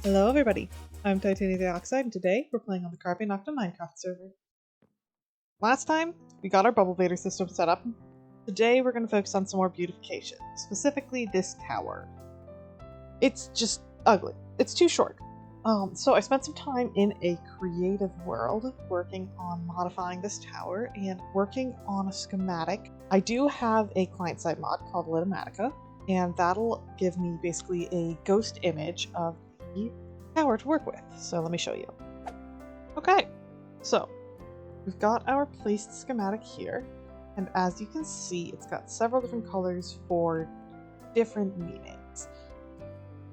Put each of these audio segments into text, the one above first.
Hello everybody, I'm Titania the Oxide, and today we're playing on the Carpe Noctem Minecraft server. Last time, we got our bubble vader system set up. Today we're going to focus on some more beautification, specifically this tower. It's just ugly. It's too short. So I spent some time in a creative world working on modifying this tower and working on a schematic. I do have a client-side mod called Litematica, and that'll give me basically a ghost image of the tower to work with. So let me show you. Okay, so we've got our placed schematic here, and as you can see, it's got several different colors for different meanings.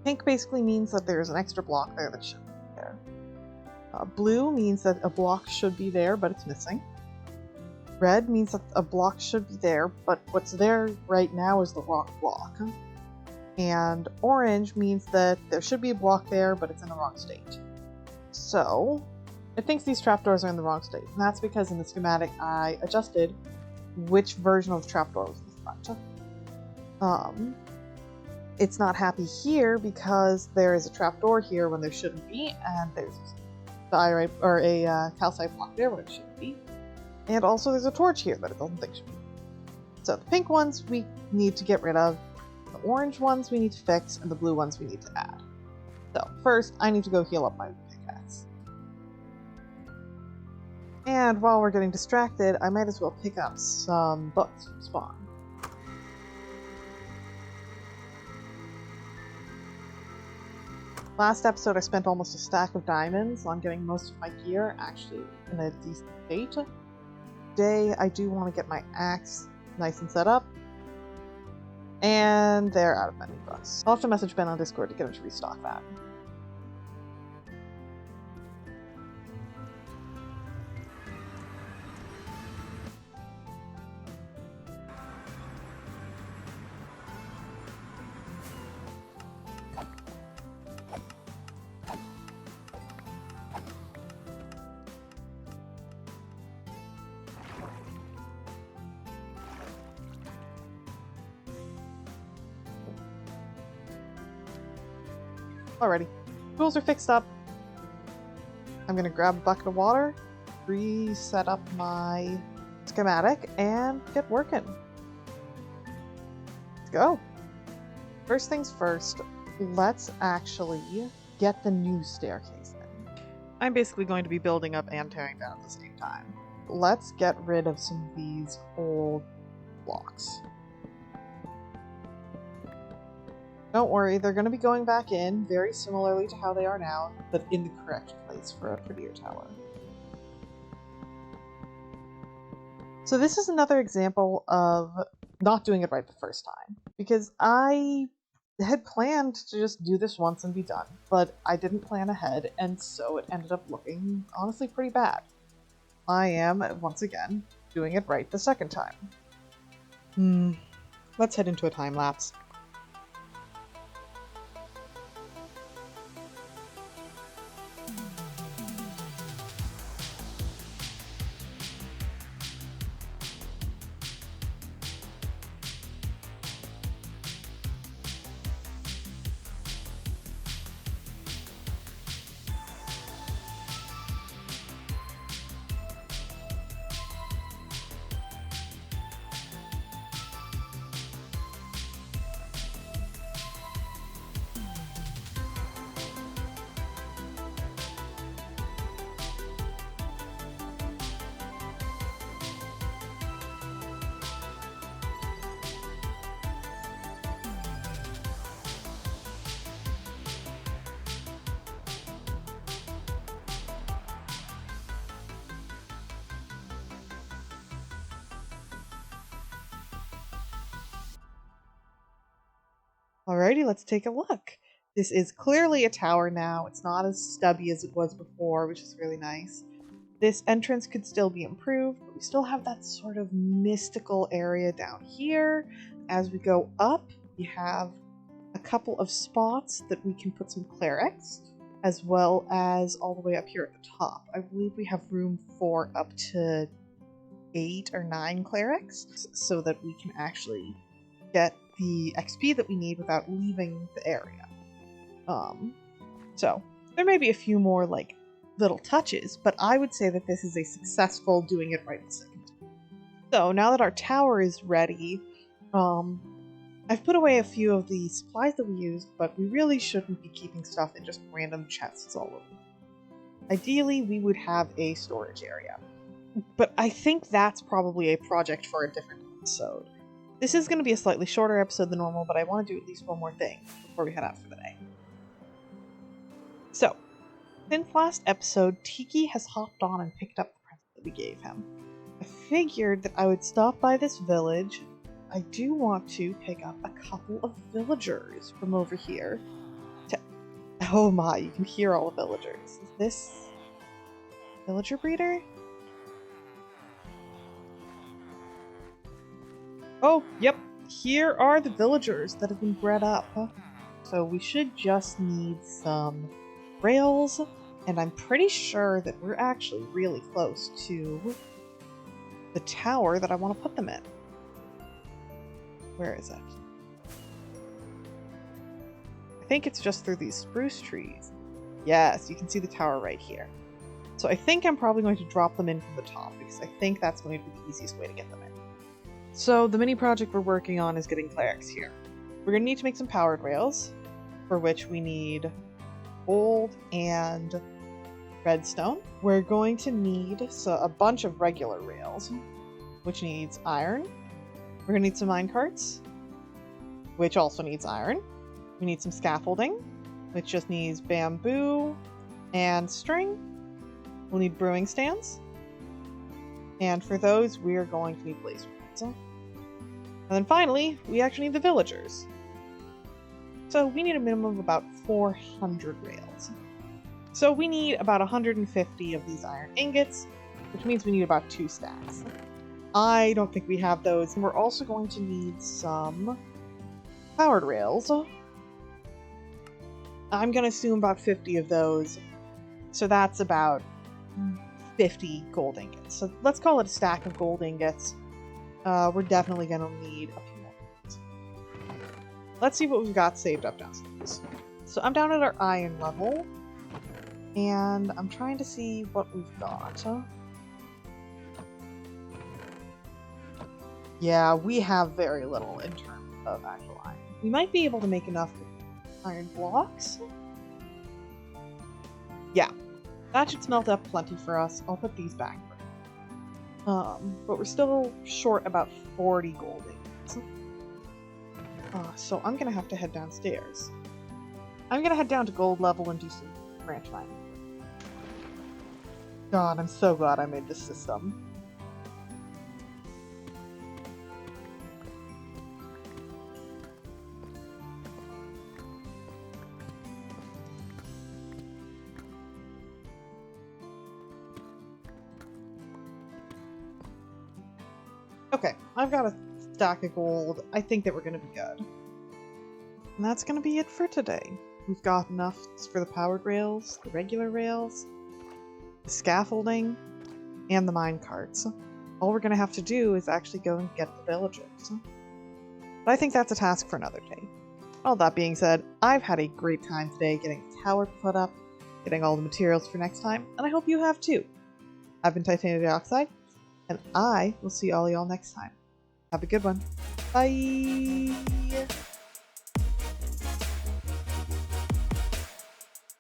Pink basically means that there's an extra block there that shouldn't be there. Blue means that a block should be there, but it's missing. Red means that a block should be there, but what's there right now is the wrong block. And orange means that there should be a block there, but it's in the wrong state. So, it thinks these trapdoors are in the wrong state, and that's because in the schematic I adjusted which version of the trapdoor was in front. It's not happy here because there is a trapdoor here when there shouldn't be, and there's a diorite or a calcite block there when it shouldn't be. And also there's a torch here that it doesn't think should be. So the pink ones we need to get rid of, the orange ones we need to fix, and the blue ones we need to add. So first I need to go heal up my pickaxe. And while we're getting distracted, I might as well pick up some books from spawn. Last episode I spent almost a stack of diamonds on getting most of my gear actually in a decent state. Today I do want to get my axe nice and set up. And they're out of many books. I'll have to message Ben on Discord to get him to restock that. Alrighty, tools are fixed up. I'm gonna grab a bucket of water, reset up my schematic, and get working. Let's go. First things first, let's actually get the new staircase in. I'm basically going to be building up and tearing down at the same time. Let's get rid of some of these old blocks. Don't worry, they're going to be going back in, very similarly to how they are now, but in the correct place for a prettier tower. So this is another example of not doing it right the first time, because I had planned to just do this once and be done, but I didn't plan ahead, and so it ended up looking, honestly, pretty bad. I am, once again, doing it right the second time. Let's head into a time lapse. Alrighty, let's take a look. This is clearly a tower now. It's not as stubby as it was before, which is really nice. This entrance could still be improved, but we still have that sort of mystical area down here. As we go up, we have a couple of spots that we can put some clerics, as well as all the way up here at the top. I believe we have room for up to 8 or 9 clerics, so that we can actually get the XP that we need without leaving the area. So there may be a few more like little touches, but I would say that this is a successful doing it right this second. So now that our tower is ready, I've put away a few of the supplies that we used, but we really shouldn't be keeping stuff in just random chests all over. Ideally, we would have a storage area. But I think that's probably a project for a different episode. This is going to be a slightly shorter episode than normal, but I want to do at least one more thing before we head out for the day. So, since last episode, Tiki has hopped on and picked up the present that we gave him. I figured that I would stop by this village. I do want to pick up a couple of villagers from over here. Oh my, you can hear all the villagers. Is this villager breeder? Oh, yep. Here are the villagers that have been bred up. So we should just need some rails, and I'm pretty sure that we're actually really close to the tower that I want to put them in. Where is it? I think it's just through these spruce trees. Yes, you can see the tower right here. So I think I'm probably going to drop them in from the top, because I think that's going to be the easiest way to get them in. So the mini project we're working on is getting clerics here. We're going to need to make some powered rails, for which we need gold and redstone. We're going to need a bunch of regular rails, which needs iron. We're going to need some minecarts, which also needs iron. We need some scaffolding, which just needs bamboo and string. We'll need brewing stands. And for those, we are going to need blaze rods. And then finally, we actually need the villagers. So we need a minimum of about 400 rails. So we need about 150 of these iron ingots, which means we need about 2 stacks. I don't think we have those. And we're also going to need some powered rails. I'm going to assume about 50 of those. So that's about 50 gold ingots. So let's call it a stack of gold ingots. We're definitely going to need a few more. Let's see what we've got saved up downstairs. So I'm down at our iron level, and I'm trying to see what we've got. Yeah, we have very little in terms of actual iron. We might be able to make enough iron blocks. Yeah, that should smelt up plenty for us. I'll put these back. But we're still short about 40 gold ingots. So I'm gonna have to head downstairs. I'm gonna head down to gold level and do some branch mining. God, I'm so glad I made this system. Okay, I've got a stack of gold. I think that we're going to be good. And that's going to be it for today. We've got enough for the powered rails, the regular rails, the scaffolding, and the mine carts. All we're going to have to do is actually go and get the villagers. But I think that's a task for another day. All that being said, I've had a great time today getting the tower put up, getting all the materials for next time, and I hope you have too. I've been Titania Dioxide, and I will see all y'all next time. Have a good one. Bye!